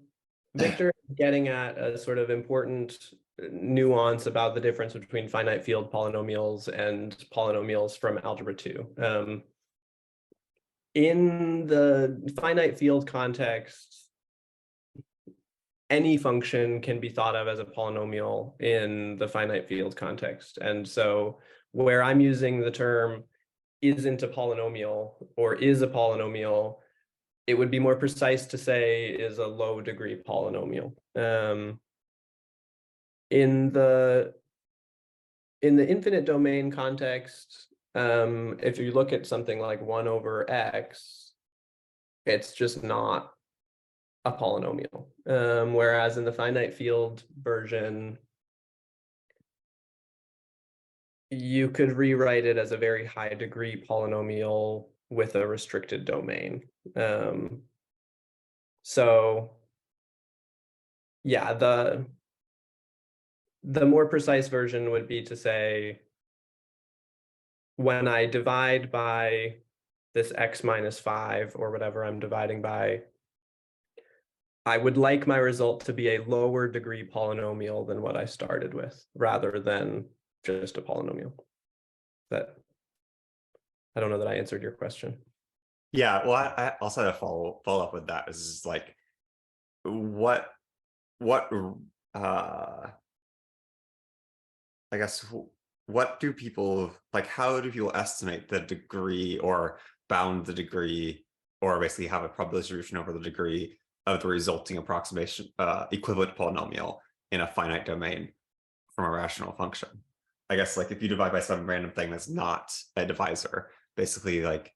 Victor is getting at a sort of important nuance about the difference between finite field polynomials and polynomials from algebra 2. In the finite field context, any function can be thought of as a polynomial in the finite field context. And so where I'm using the term isn't a polynomial or is a polynomial, it would be more precise to say is a low degree polynomial. In the infinite domain context, if you look at something like 1 over x, it's just not a polynomial. Whereas in the finite field version, you could rewrite it as a very high degree polynomial with a restricted domain. So yeah, the more precise version would be to say, when I divide by this x minus 5 or whatever I'm dividing by, I would like my result to be a lower degree polynomial than what I started with, rather than just a polynomial. That, I don't know that I answered your question. Yeah, well, I also had a follow up with that. Is like, what I guess, what do people like? How do people estimate the degree or bound the degree, or basically have a probability distribution over the degree of the resulting approximation equivalent polynomial in a finite domain from a rational function? I guess like if you divide by some random thing that's not a divisor, basically like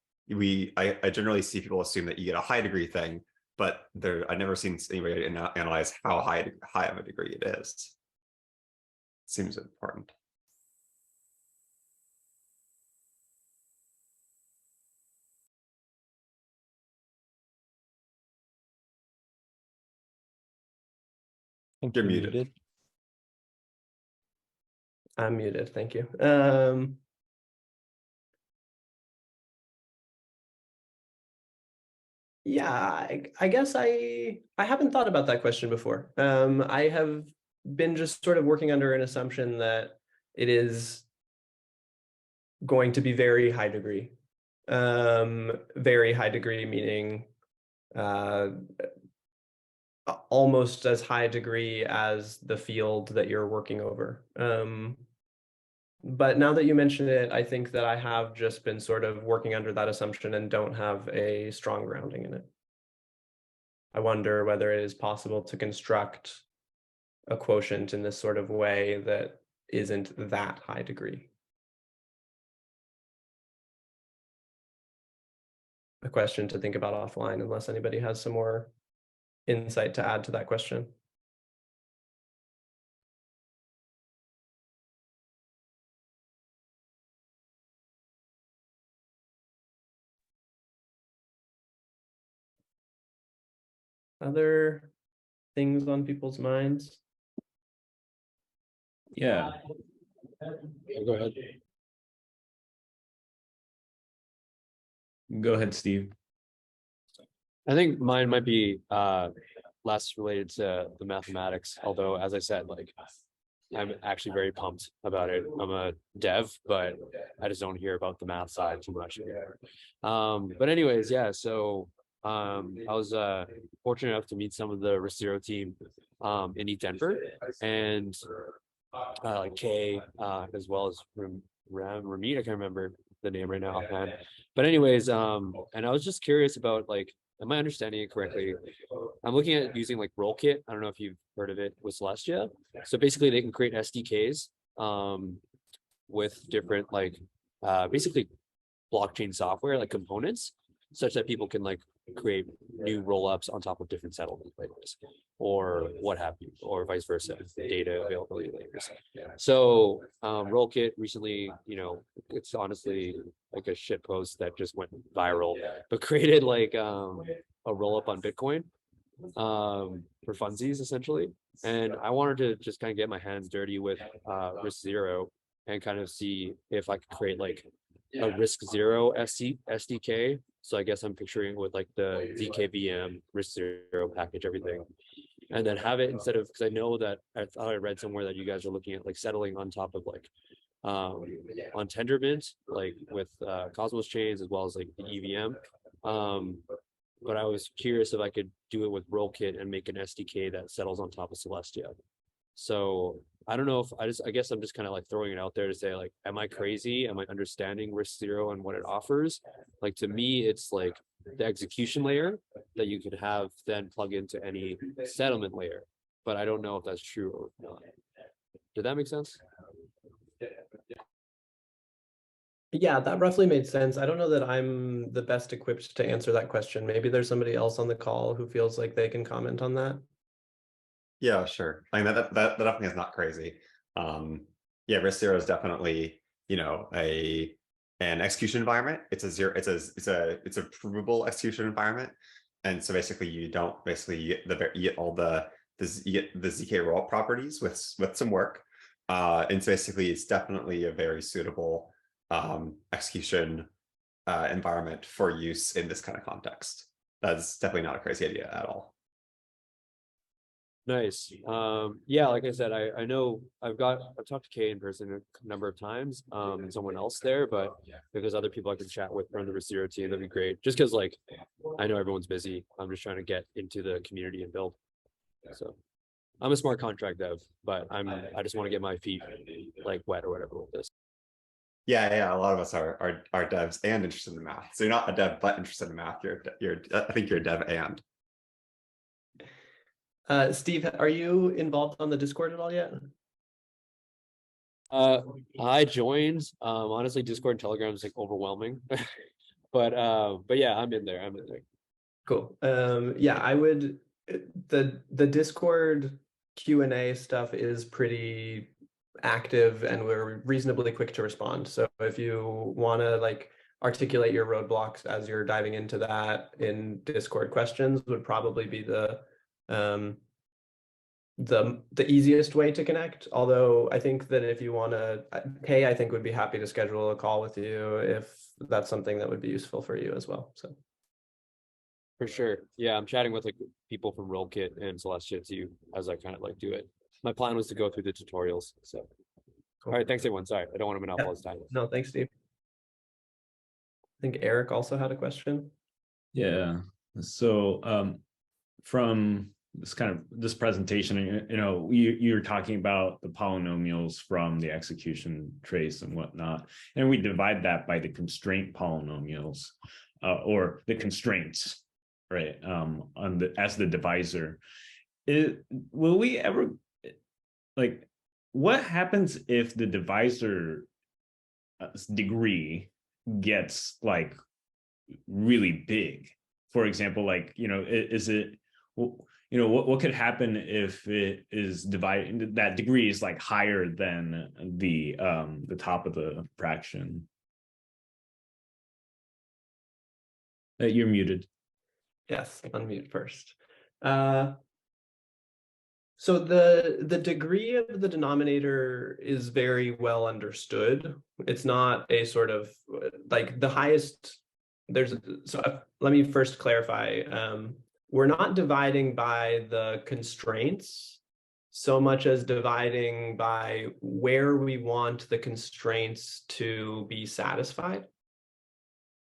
I generally see people assume that you get a high degree thing, but I've never seen anybody analyze how high of a degree it is. Seems important. You're muted. I'm muted, thank you. Yeah, I guess I haven't thought about that question before. I have been just sort of working under an assumption that it is going to be very high degree. Very high degree meaning almost as high degree as the field that you're working over. But now that you mention it, I think that I have just been sort of working under that assumption and don't have a strong grounding in it. I wonder whether it is possible to construct a quotient in this sort of way that isn't that high degree. A question to think about offline, unless anybody has some more insight to add to that question. Other things on people's minds? Yeah. Go ahead. Go ahead, Steve. I think mine might be less related to the mathematics, although as I said, like I'm actually very pumped about it. I'm a dev, but I just don't hear about the math side too much. But anyways, yeah, so I was fortunate enough to meet some of the RISC Zero team in East Denver, and like Kay, as well as Ramit, I can't remember the name right now offhand. But anyways, and I was just curious about, like, am I understanding it correctly? I'm looking at using like Rollkit. I don't know if you've heard of it with Celestia. So basically they can create SDKs with different like basically blockchain software, like components, such that people can like create new roll-ups on top of different settlement layers or what have you, or vice versa, data availability layers. So Rollkit recently, you know, it's honestly like a shit post that just went viral, but created like a roll-up on Bitcoin for funsies essentially. And I wanted to just kind of get my hands dirty with RISC Zero and kind of see if I could create like a RISC Zero SDK. So I guess I'm picturing with like the ZKVM, RISC Zero package, everything. And then have it instead of, because I know that I thought I read somewhere that you guys are looking at like settling on top of like on Tendermint, like with Cosmos chains as well as like the EVM. But I was curious if I could do it with Rollkit and make an SDK that settles on top of Celestia. So I don't know if I guess I'm just kind of like throwing it out there to say, like, am I crazy? Am I understanding RISC Zero and what it offers? Like, to me, it's like the execution layer that you could have then plug into any settlement layer, but I don't know if that's true or not. Did that make sense? Yeah, that roughly made sense. I don't know that I'm the best equipped to answer that question. Maybe there's somebody else on the call who feels like they can comment on that. Yeah, sure. I mean, that definitely is not crazy. Yeah, RISC Zero is definitely, you know, an execution environment. It's a provable execution environment, and so basically you don't you get all the ZK roll properties with some work, and so basically it's definitely a very suitable execution environment for use in this kind of context. That's definitely not a crazy idea at all. Nice. Yeah, like I said, I know I've talked to Kay in person a number of times, and someone else there, but if there's other people I can chat with from the RISC Zero team, that'd be great. Just because like I know everyone's busy. I'm just trying to get into the community and build. So I'm a smart contract dev, but I just want to get my feet like wet or whatever with this. Yeah, a lot of us are devs and interested in math. So you're not a dev but interested in math. I think you're a dev and. Steve, are you involved on the Discord at all yet? I joined. Honestly, Discord and Telegram is like overwhelming, but yeah, I'm in there. Cool. Yeah, I would. The Discord Q&A stuff is pretty active, and we're reasonably quick to respond. So if you want to like articulate your roadblocks as you're diving into that in Discord, questions would probably be the easiest way to connect. Although I think that if you want to, Kay, I think would be happy to schedule a call with you if that's something that would be useful for you as well. So For sure. Yeah, I'm chatting with like people from Rollkit and Celestia too, as I kind of like do it. My plan was to go through the tutorials. So cool. All right, thanks everyone. Sorry, I don't want to monopolize time. No, thanks, Steve. I think Eric also had a question. Yeah. So from this presentation, you're talking about the polynomials from the execution trace and whatnot, and we divide that by the constraint polynomials or the constraints, right? As the divisor. Will we ever like what happens if the divisor degree gets like really big? For example, like is it what could happen if it is divided, that degree is like higher than the top of the fraction? You're muted. Yes, unmute first. So the degree of the denominator is very well understood. It's not a sort of like the highest. Let me first clarify. We're not dividing by the constraints so much as dividing by where we want the constraints to be satisfied.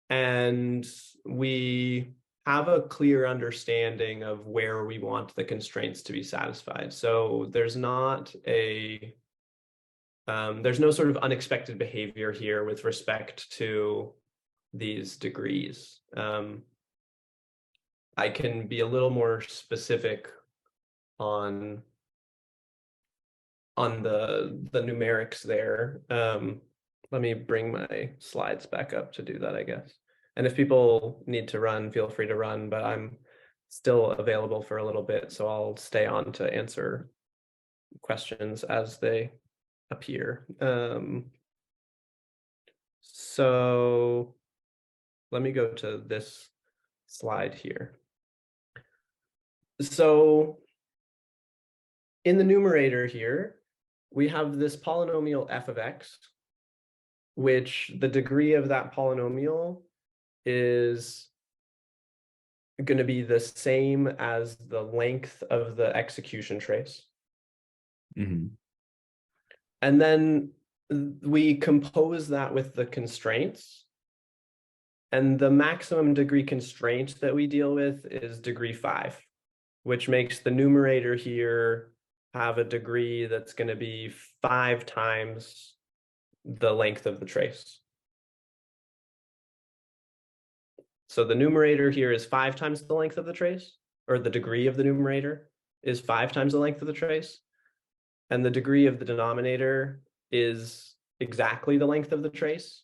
And we have a clear understanding of where we want the constraints to be satisfied. So there's not there's no sort of unexpected behavior here with respect to these degrees. I can be a little more specific on the numerics there. Let me bring my slides back up to do that, I guess. And if people need to run, feel free to run, but I'm still available for a little bit, so I'll stay on to answer questions as they appear. So let me go to this slide here. So in the numerator here, we have this polynomial f of x, which the degree of that polynomial is going to be the same as the length of the execution trace. Mm-hmm. And then we compose that with the constraints. And the maximum degree constraint that we deal with is degree 5, which makes the numerator here have a degree that's going to be 5 times the length of the trace. So the numerator here is 5 times the length of the trace, or the degree of the numerator is 5 times the length of the trace. And the degree of the denominator is exactly the length of the trace.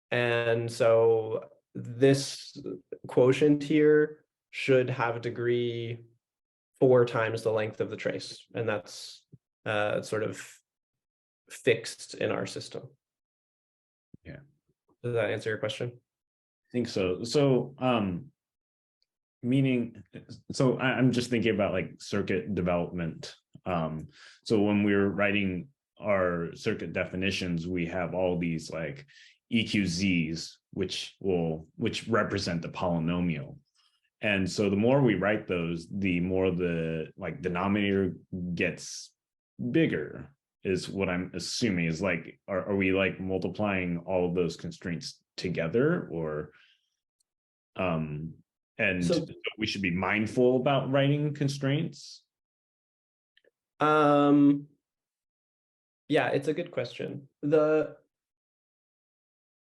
And so this quotient here should have a degree 4 times the length of the trace. And that's sort of fixed in our system. Yeah. Does that answer your question? I think so. So I'm just thinking about like circuit development. So when we're writing our circuit definitions, we have all these like EQZs, which represent the polynomial. And so the more we write those, the more the like denominator gets bigger, is what I'm assuming. Is like, are we like multiplying all of those constraints together, or and So- we should be mindful about writing constraints? Yeah, it's a good question.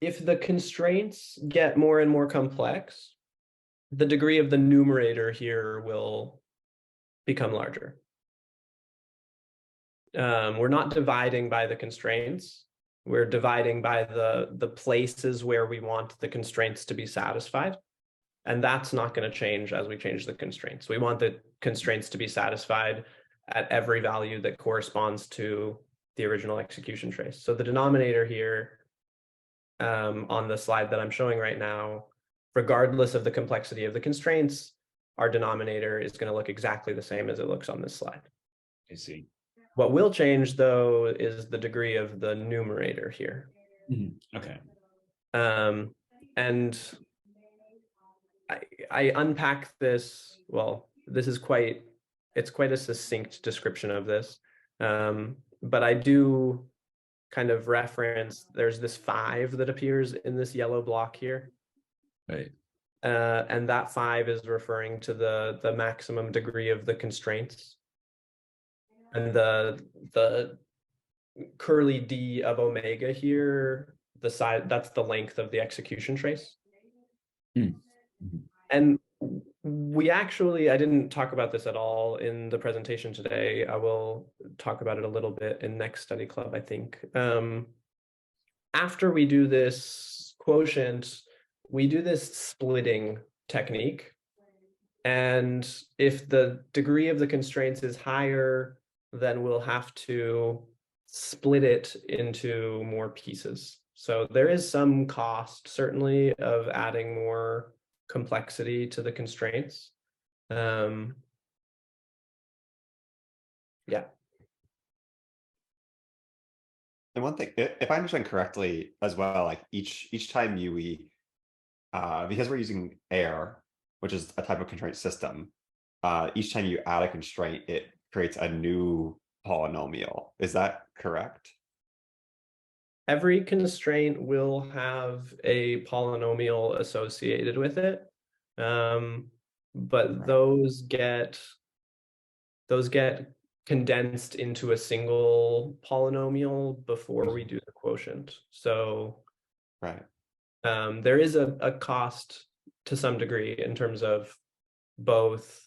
If the constraints get more and more complex, the degree of the numerator here will become larger. We're not dividing by the constraints. We're dividing by the places where we want the constraints to be satisfied. And that's not going to change as we change the constraints. We want the constraints to be satisfied at every value that corresponds to the original execution trace. So the denominator here on the slide that I'm showing right now, regardless of the complexity of the constraints, our denominator is going to look exactly the same as it looks on this slide. I see. What will change, though, is the degree of the numerator here. Okay. And I unpack this, well, this is it's quite a succinct description of this. But I do kind of reference, there's this 5 that appears in this yellow block here. Right. And that 5 is referring to the maximum degree of the constraints. And the curly d of omega here, the side, that's the length of the execution trace. And we actually, I didn't talk about this at all in the presentation today. I will talk about it a little bit in next study club, I think. After we do this quotient, we do this splitting technique. And if the degree of the constraints is higher, then we'll have to split it into more pieces. So there is some cost, certainly, of adding more complexity to the constraints. Yeah. And one thing, if I understand correctly as well, like each time because we're using AIR, which is a type of constraint system, each time you add a constraint, it creates a new polynomial. Is that correct? Every constraint will have a polynomial associated with it. But those get condensed into a single polynomial before we do the quotient. So right. There is a cost to some degree in terms of both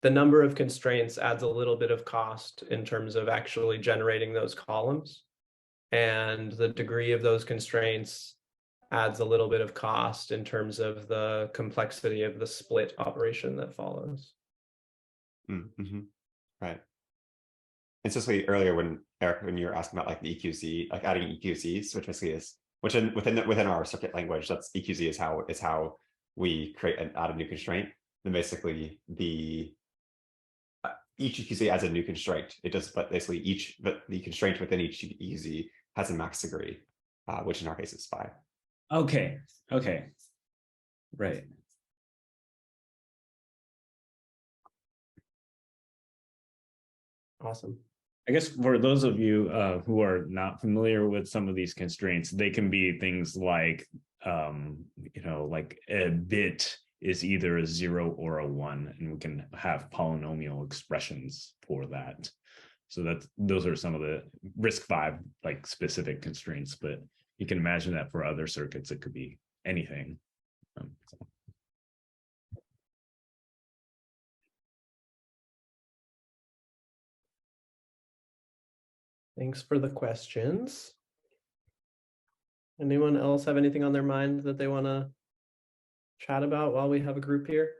the number of constraints adds a little bit of cost in terms of actually generating those columns, and the degree of those constraints adds a little bit of cost in terms of the complexity of the split operation that follows. Right. And especially earlier when Eric, when you were asking about like the EQZ, like adding EQZs, which basically is within our circuit language, that's EQZ is how we create and add a new constraint. Then basically each EQZ adds a new constraint. It does, but basically the constraint within each EQZ has a max degree, which in our case is 5. Okay. Right. Awesome. I guess for those of you who are not familiar with some of these constraints, they can be things like, like a bit is either a 0 or a 1, and we can have polynomial expressions for that. So those are some of the risc-v like specific constraints, but you can imagine that for other circuits, it could be anything. Thanks for the questions. Anyone else have anything on their mind that they want to chat about while we have a group here?